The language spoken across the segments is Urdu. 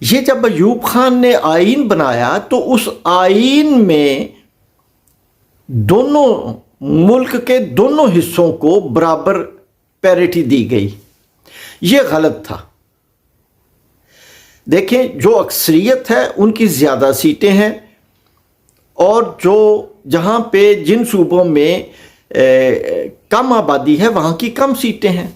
یہ جب ایوب خان نے آئین بنایا تو اس آئین میں دونوں ملک کے دونوں حصوں کو برابر پیرٹی دی گئی. یہ غلط تھا. دیکھیں جو اکثریت ہے ان کی زیادہ سیٹیں ہیں، اور جو جہاں پہ جن صوبوں میں کم آبادی ہے وہاں کی کم سیٹیں ہیں،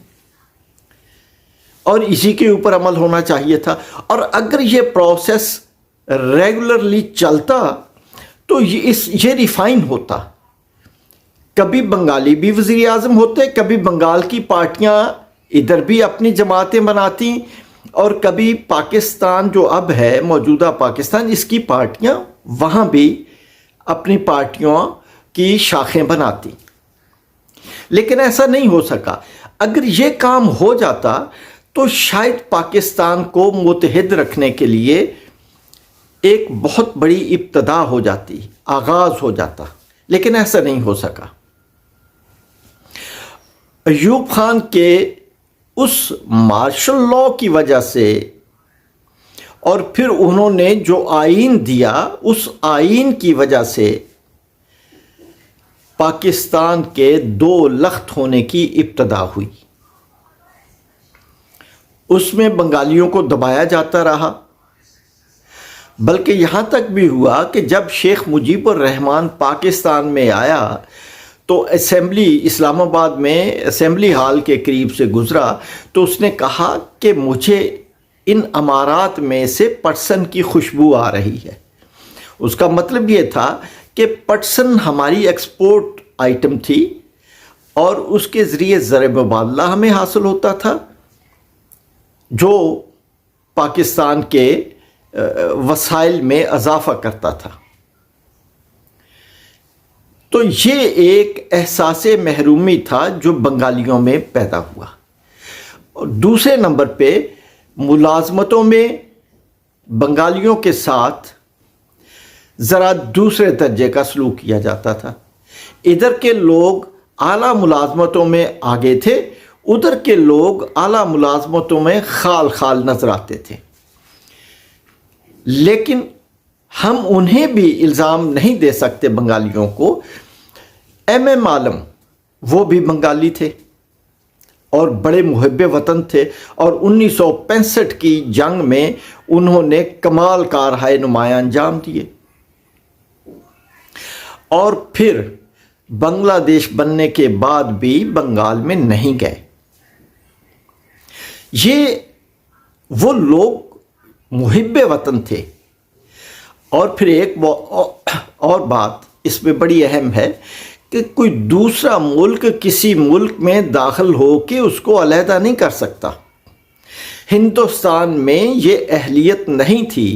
اور اسی کے اوپر عمل ہونا چاہیے تھا. اور اگر یہ پروسیس ریگولرلی چلتا تو یہ ریفائن ہوتا. کبھی بنگالی بھی وزیر اعظم ہوتے، کبھی بنگال کی پارٹیاں ادھر بھی اپنی جماعتیں بناتی، اور کبھی پاکستان جو اب ہے موجودہ پاکستان، اس کی پارٹیاں وہاں بھی اپنی پارٹیوں کی شاخیں بناتی. لیکن ایسا نہیں ہو سکا. اگر یہ کام ہو جاتا تو شاید پاکستان کو متحد رکھنے کے لیے ایک بہت بڑی ابتدا ہو جاتی، آغاز ہو جاتا. لیکن ایسا نہیں ہو سکا. ایوب خان کے اس مارشل لا کی وجہ سے، اور پھر انہوں نے جو آئین دیا اس آئین کی وجہ سے پاکستان کے دو لخت ہونے کی ابتدا ہوئی. اس میں بنگالیوں کو دبایا جاتا رہا، بلکہ یہاں تک بھی ہوا کہ جب شیخ مجیب الرحمان پاکستان میں آیا تو اسمبلی اسلام آباد میں اسمبلی ہال کے قریب سے گزرا تو اس نے کہا کہ مجھے ان امارات میں سے پٹسن کی خوشبو آ رہی ہے. اس کا مطلب یہ تھا کہ پٹسن ہماری ایکسپورٹ آئٹم تھی، اور اس کے ذریعے زر مبادلہ ہمیں حاصل ہوتا تھا جو پاکستان کے وسائل میں اضافہ کرتا تھا. تو یہ ایک احساس محرومی تھا جو بنگالیوں میں پیدا ہوا. اور دوسرے نمبر پہ ملازمتوں میں بنگالیوں کے ساتھ ذرا دوسرے درجے کا سلوک کیا جاتا تھا. ادھر کے لوگ اعلیٰ ملازمتوں میں آگے تھے، ادھر کے لوگ اعلیٰ ملازمتوں میں خال خال نظر آتے تھے. لیکن ہم انہیں بھی الزام نہیں دے سکتے بنگالیوں کو. ایم عالم وہ بھی بنگالی تھے اور بڑے محب وطن تھے، اور 1965 کی جنگ میں انہوں نے کمال کارہائے نمایاں انجام دیے، اور پھر بنگلہ دیش بننے کے بعد بھی بنگال میں نہیں گئے. یہ وہ لوگ محب وطن تھے. اور پھر ایک اور بات اس میں بڑی اہم ہے کہ کوئی دوسرا ملک کسی ملک میں داخل ہو کے اس کو علیحدہ نہیں کر سکتا. ہندوستان میں یہ اہلیت نہیں تھی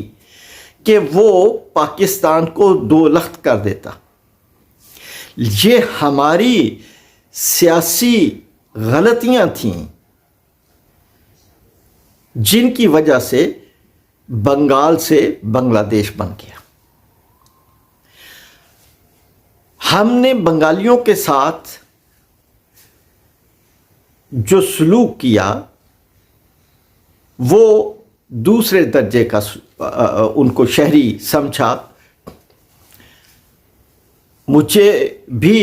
کہ وہ پاکستان کو دو لخت کر دیتا. یہ ہماری سیاسی غلطیاں تھیں جن کی وجہ سے بنگال سے بنگلہ دیش بن گیا. ہم نے بنگالیوں کے ساتھ جو سلوک کیا وہ دوسرے درجے کا ان کو شہری سمجھا. مجھے بھی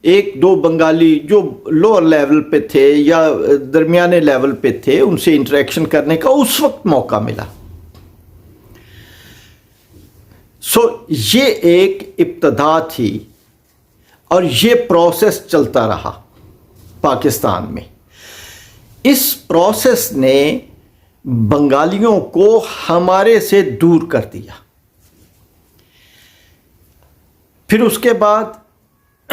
ایک دو بنگالی جو لوور لیول پہ تھے یا درمیانے لیول پہ تھے ان سے انٹریکشن کرنے کا اس وقت موقع ملا. یہ ایک ابتدا تھی اور یہ پروسیس چلتا رہا پاکستان میں. اس پروسیس نے بنگالیوں کو ہمارے سے دور کر دیا. پھر اس کے بعد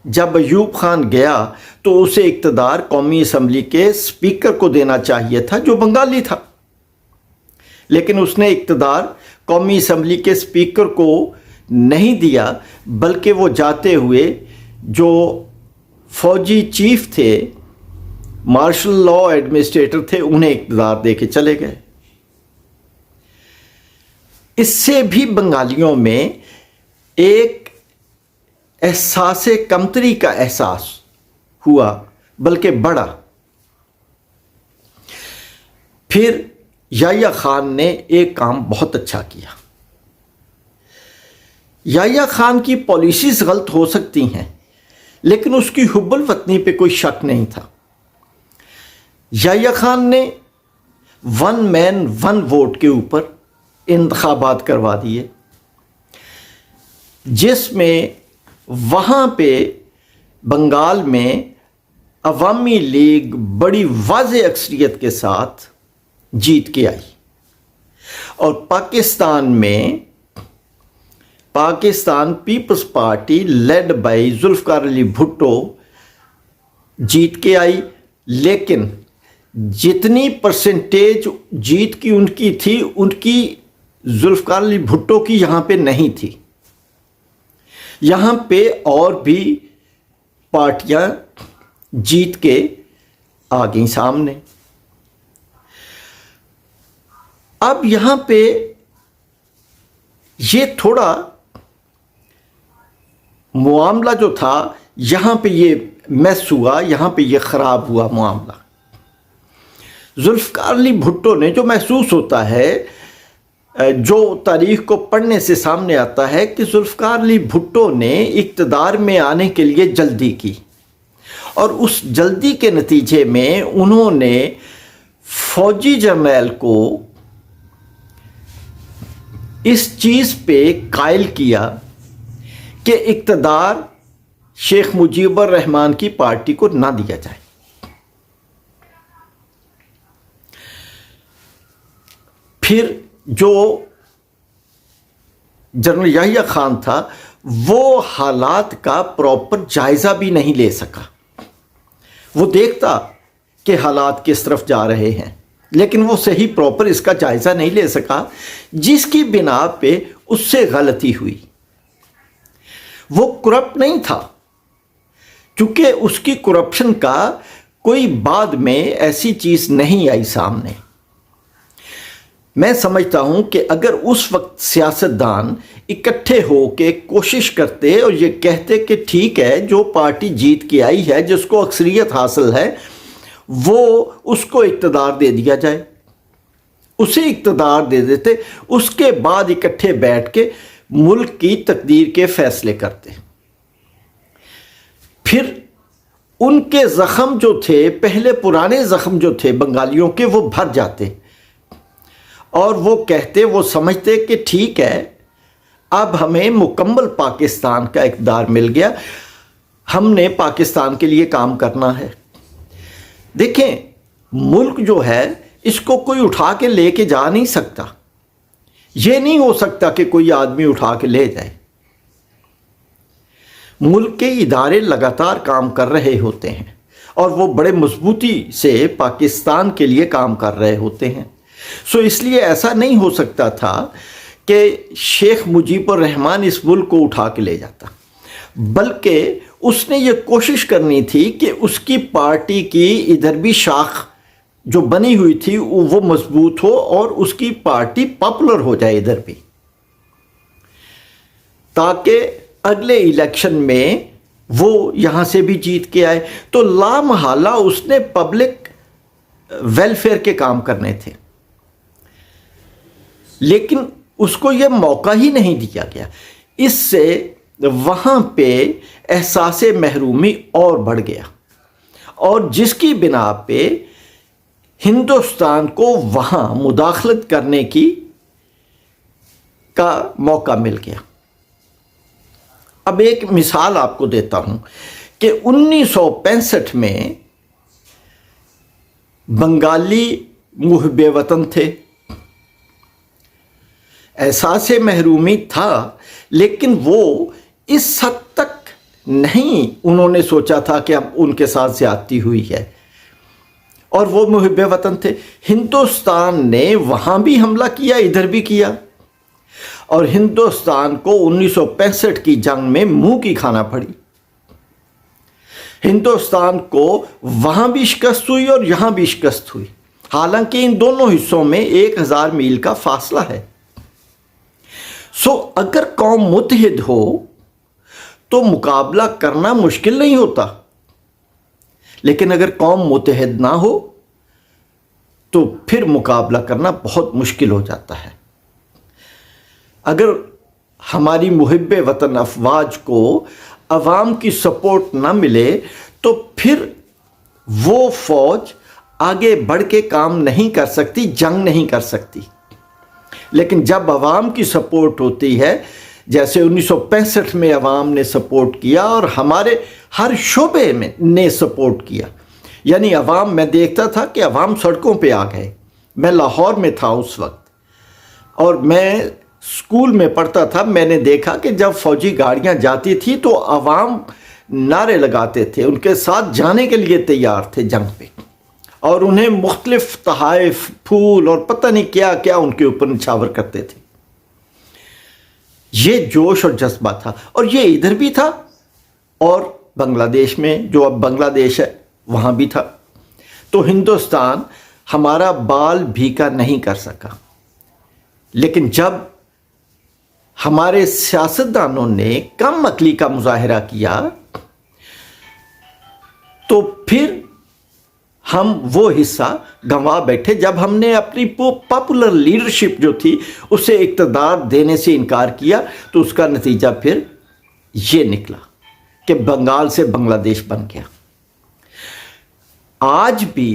جب ایوب خان گیا تو اسے اقتدار قومی اسمبلی کے اسپیکر کو دینا چاہیے تھا جو بنگالی تھا، لیکن اس نے اقتدار قومی اسمبلی کے اسپیکر کو نہیں دیا، بلکہ وہ جاتے ہوئے جو فوجی چیف تھے، مارشل لا ایڈمنسٹریٹر تھے، انہیں اقتدار دے کے چلے گئے. اس سے بھی بنگالیوں میں ایک احساس کمتری کا احساس ہوا، بلکہ بڑا. پھر یحییٰ خان نے ایک کام بہت اچھا کیا۔ یحییٰ خان کی پالیسیز غلط ہو سکتی ہیں لیکن اس کی حب الوطنی پہ کوئی شک نہیں تھا۔ یحییٰ خان نے ون مین ون ووٹ کے اوپر انتخابات کروا دیے، جس میں وہاں پہ بنگال میں عوامی لیگ بڑی واضح اکثریت کے ساتھ جیت کے آئی، اور پاکستان میں پاکستان پیپلز پارٹی لیڈ بائی ذوالفقار علی بھٹو جیت کے آئی، لیکن جتنی پرسنٹیج جیت کی ان کی تھی ان کی ذوالفقار علی بھٹو کی یہاں پہ نہیں تھی۔ یہاں پہ اور بھی پارٹیاں جیت کے آ گئیں سامنے۔ اب یہاں پہ یہ تھوڑا معاملہ جو تھا، یہاں پہ یہ میس ہوا، یہاں پہ یہ خراب ہوا معاملہ۔ ذوالفقار علی بھٹو نے جو محسوس ہوتا ہے، جو تاریخ کو پڑھنے سے سامنے آتا ہے کہ ذوالفقار علی بھٹو نے اقتدار میں آنے کے لیے جلدی کی، اور اس جلدی کے نتیجے میں انہوں نے فوجی جرنیل کو اس چیز پہ قائل کیا کہ اقتدار شیخ مجیب الرحمان کی پارٹی کو نہ دیا جائے۔ پھر جو جنرل یحییٰ خان تھا وہ حالات کا پراپر جائزہ بھی نہیں لے سکا۔ وہ دیکھتا کہ حالات کس طرف جا رہے ہیں، لیکن وہ صحیح پراپر اس کا جائزہ نہیں لے سکا، جس کی بنا پہ اس سے غلطی ہوئی۔ وہ کرپٹ نہیں تھا، کیونکہ اس کی کرپشن کا کوئی بعد میں ایسی چیز نہیں آئی سامنے۔ میں سمجھتا ہوں کہ اگر اس وقت سیاستدان اکٹھے ہو کے کوشش کرتے اور یہ کہتے کہ ٹھیک ہے، جو پارٹی جیت کے آئی ہے، جس کو اکثریت حاصل ہے، وہ اس کو اقتدار دے دیا جائے، اسے اقتدار دے دیتے، اس کے بعد اکٹھے بیٹھ کے ملک کی تقدیر کے فیصلے کرتے، پھر ان کے زخم جو تھے، پہلے پرانے زخم جو تھے بنگالیوں کے، وہ بھر جاتے، اور وہ کہتے، وہ سمجھتے کہ ٹھیک ہے، اب ہمیں مکمل پاکستان کا اقتدار مل گیا، ہم نے پاکستان کے لیے کام کرنا ہے۔ دیکھیں، ملک جو ہے اس کو کوئی اٹھا کے لے کے جا نہیں سکتا، یہ نہیں ہو سکتا کہ کوئی آدمی اٹھا کے لے جائے۔ ملک کے ادارے لگاتار کام کر رہے ہوتے ہیں، اور وہ بڑے مضبوطی سے پاکستان کے لیے کام کر رہے ہوتے ہیں۔ سو اس لیے ایسا نہیں ہو سکتا تھا کہ شیخ مجیب الرحمان اس ملک کو اٹھا کے لے جاتا، بلکہ اس نے یہ کوشش کرنی تھی کہ اس کی پارٹی کی ادھر بھی شاخ جو بنی ہوئی تھی وہ مضبوط ہو، اور اس کی پارٹی پاپولر ہو جائے ادھر بھی، تاکہ اگلے الیکشن میں وہ یہاں سے بھی جیت کے آئے۔ تو لامحالہ اس نے پبلک ویلفیئر کے کام کرنے تھے، لیکن اس کو یہ موقع ہی نہیں دیا گیا۔ اس سے وہاں پہ احساس محرومی اور بڑھ گیا، اور جس کی بنا پہ ہندوستان کو وہاں مداخلت کرنے کا موقع مل گیا۔ اب ایک مثال آپ کو دیتا ہوں کہ 1965 میں بنگالی محب وطن تھے، احساس محرومی تھا، لیکن وہ اس حد تک نہیں انہوں نے سوچا تھا کہ اب ان کے ساتھ زیادتی ہوئی ہے، اور وہ محب وطن تھے۔ ہندوستان نے وہاں بھی حملہ کیا، ادھر بھی کیا، اور ہندوستان کو 1965 کی جنگ میں منہ کی کھانا پڑی۔ ہندوستان کو وہاں بھی شکست ہوئی اور یہاں بھی شکست ہوئی، حالانکہ ان دونوں حصوں میں 1000 میل کا فاصلہ ہے۔ سو اگر قوم متحد ہو تو مقابلہ کرنا مشکل نہیں ہوتا، لیکن اگر قوم متحد نہ ہو تو پھر مقابلہ کرنا بہت مشکل ہو جاتا ہے۔ اگر ہماری محب وطن افواج کو عوام کی سپورٹ نہ ملے تو پھر وہ فوج آگے بڑھ کے کام نہیں کر سکتی، جنگ نہیں کر سکتی۔ لیکن جب عوام کی سپورٹ ہوتی ہے، جیسے 1965 میں عوام نے سپورٹ کیا اور ہمارے ہر شعبے میں نے سپورٹ کیا، یعنی عوام، میں دیکھتا تھا کہ عوام سڑکوں پہ آ گئے۔ میں لاہور میں تھا اس وقت اور میں اسکول میں پڑھتا تھا، میں نے دیکھا کہ جب فوجی گاڑیاں جاتی تھی تو عوام نعرے لگاتے تھے، ان کے ساتھ جانے کے لیے تیار تھے جنگ پہ، اور انہیں مختلف تحائف، پھول اور پتہ نہیں کیا کیا ان کے اوپر نچھاور کرتے تھے۔ یہ جوش اور جذبہ تھا، اور یہ ادھر بھی تھا اور بنگلہ دیش میں، جو اب بنگلہ دیش ہے، وہاں بھی تھا۔ تو ہندوستان ہمارا بال بھیکا نہیں کر سکا، لیکن جب ہمارے سیاستدانوں نے کم عقلی کا مظاہرہ کیا تو پھر ہم وہ حصہ گنوا بیٹھے، جب ہم نے اپنی پاپولر لیڈرشپ جو تھی اسے اقتدار دینے سے انکار کیا تو اس کا نتیجہ پھر یہ نکلا کہ بنگال سے بنگلہ دیش بن گیا۔ آج بھی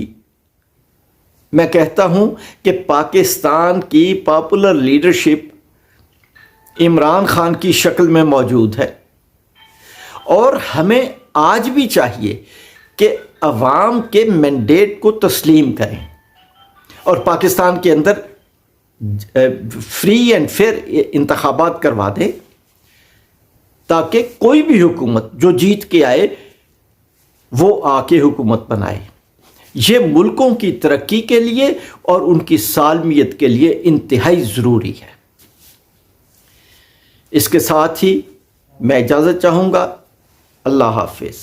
میں کہتا ہوں کہ پاکستان کی پاپولر لیڈرشپ عمران خان کی شکل میں موجود ہے، اور ہمیں آج بھی چاہیے کہ عوام کے مینڈیٹ کو تسلیم کریں اور پاکستان کے اندر فری اینڈ فیئر انتخابات کروا دیں، تاکہ کوئی بھی حکومت جو جیت کے آئے وہ آ کے حکومت بنائے۔ یہ ملکوں کی ترقی کے لیے اور ان کی سالمیت کے لیے انتہائی ضروری ہے۔ اس کے ساتھ ہی میں اجازت چاہوں گا۔ اللہ حافظ۔